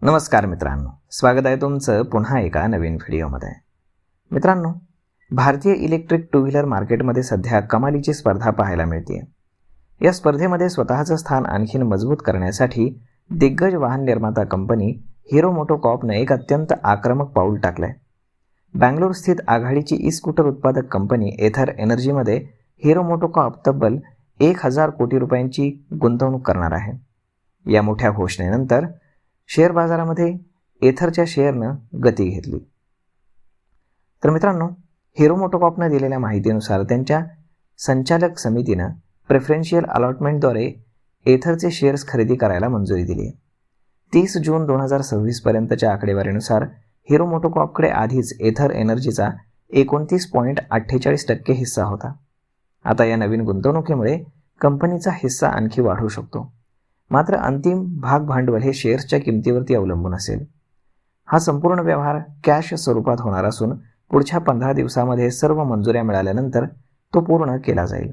नमस्कार मित्रांनो, स्वागत आहे तुमचं पुन्हा एका नवीन व्हिडिओमध्ये. मित्रांनो, भारतीय इलेक्ट्रिक टू व्हीलर मार्केटमध्ये सध्या कमालीची स्पर्धा पाहायला मिळते. या स्पर्धेमध्ये स्वतःचं स्थान आणखीन मजबूत करण्यासाठी दिग्गज वाहन निर्माता कंपनी हिरो मोटोकॉर्पने एक अत्यंत आक्रमक पाऊल टाकलंय. बँगलोर स्थित आघाडीची ई स्कूटर उत्पादक कंपनी एथर एनर्जीमध्ये हिरो मोटोकॉर्प तब्बल 1000 कोटी रुपयांची गुंतवणूक करणार आहे. या मोठ्या घोषणेनंतर शेअर बाजारामध्ये एथरच्या शेअरनं गती घेतली. तर मित्रांनो, हिरो मोटोकॉर्पनं दिलेल्या माहितीनुसार त्यांच्या संचालक समितीनं प्रेफरन्शियल अलॉटमेंटद्वारे एथरचे शेअर्स खरेदी करायला मंजुरी दिली. 30 जून 2026 पर्यंतच्या आकडेवारीनुसार हिरो मोटोकॉर्पकडे आधीच एथर एनर्जीचा 29.48% हिस्सा होता. आता या नवीन गुंतवणुकीमुळे कंपनीचा हिस्सा आणखी वाढू शकतो. मात्र अंतिम भाग भांडवल हे शेअर्सच्या किमतीवरती अवलंबून असेल. हा संपूर्ण व्यवहार कॅश स्वरूपात होणार असून पुढच्या 15 दिवसामध्ये सर्व मंजुऱ्या मिळाल्यानंतर तो पूर्ण केला जाईल.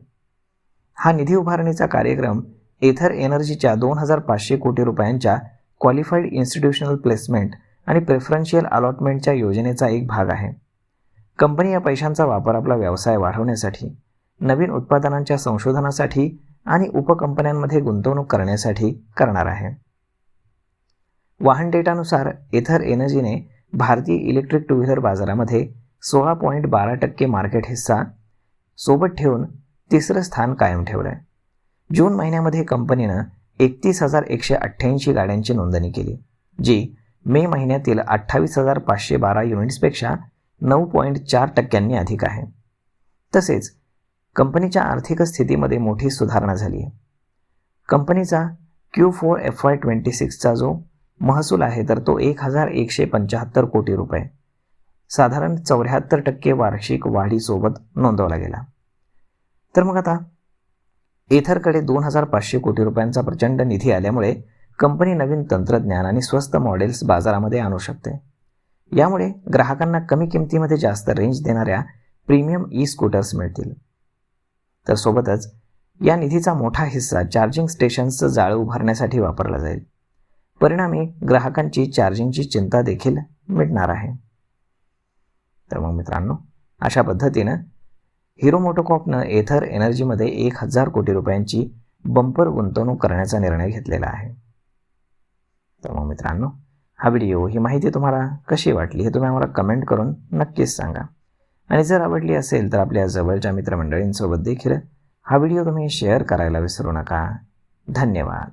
हा निधी उभारणीचा कार्यक्रम एथर एनर्जीच्या 2500 कोटी रुपयांच्या क्वालिफाईड इन्स्टिट्यूशनल प्लेसमेंट आणि प्रेफरन्शियल अलॉटमेंटच्या योजनेचा एक भाग आहे. कंपनी या पैशांचा वापर आपला व्यवसाय वाढवण्यासाठी, नवीन उत्पादनांच्या संशोधनासाठी आणि उपकंपन्यांमध्ये गुंतवणूक करण्यासाठी करणार आहे. वाहन डेटानुसार एथर एनर्जीने भारतीय इलेक्ट्रिक टू व्हीलर बाजारामध्ये 16.12% मार्केट हिस्सा सोबत ठेवून तिसरं स्थान कायम ठेवलंय. जून महिन्यामध्ये कंपनीनं 31,188 गाड्यांची नोंदणी केली, जी मे महिन्यातील 28,512 युनिट्सपेक्षा 9.4% अधिक आहे. तसेच कंपनीच्या आर्थिक स्थितीमध्ये मोठी सुधारणा झाली आहे. कंपनीचा Q4 FY26चा जो महसूल आहे तर तो 1,175 कोटी रुपये साधारण 74% वार्षिक वाढीसोबत नोंदवला गेला. तर मग आता एथरकडे 2,500 कोटी रुपयांचा प्रचंड निधी आल्यामुळे कंपनी नवीन तंत्रज्ञान आणि स्वस्त मॉडेल्स बाजारामध्ये आणू शकते. यामुळे ग्राहकांना कमी किमतीमध्ये जास्त रेंज देणाऱ्या प्रीमियम ई स्कूटर्स मिळतील. तर सोबतच या निधीचा मोठा हिस्सा चार्जिंग स्टेशन्सचं जाळं उभारण्यासाठी वापरला जाईल. परिणामी ग्राहकांची चार्जिंगची चिंता देखील मिटणार आहे. तर मग मित्रांनो, अशा पद्धतीनं हिरो मोटोकॉर्पनं एथर एनर्जीमध्ये 1000 कोटी रुपयांची बंपर गुंतवणूक करण्याचा निर्णय घेतलेला आहे. तर मग मित्रांनो, हा व्हिडिओ, ही माहिती तुम्हाला कशी वाटली हे तुम्ही आम्हाला कमेंट करून नक्कीच सांगा. आणि जर आवडली असेल तर आपल्या जवळच्या मित्रमंडळींसोबत देखील हा व्हिडिओ तुम्ही शेअर करायला विसरू नका. धन्यवाद.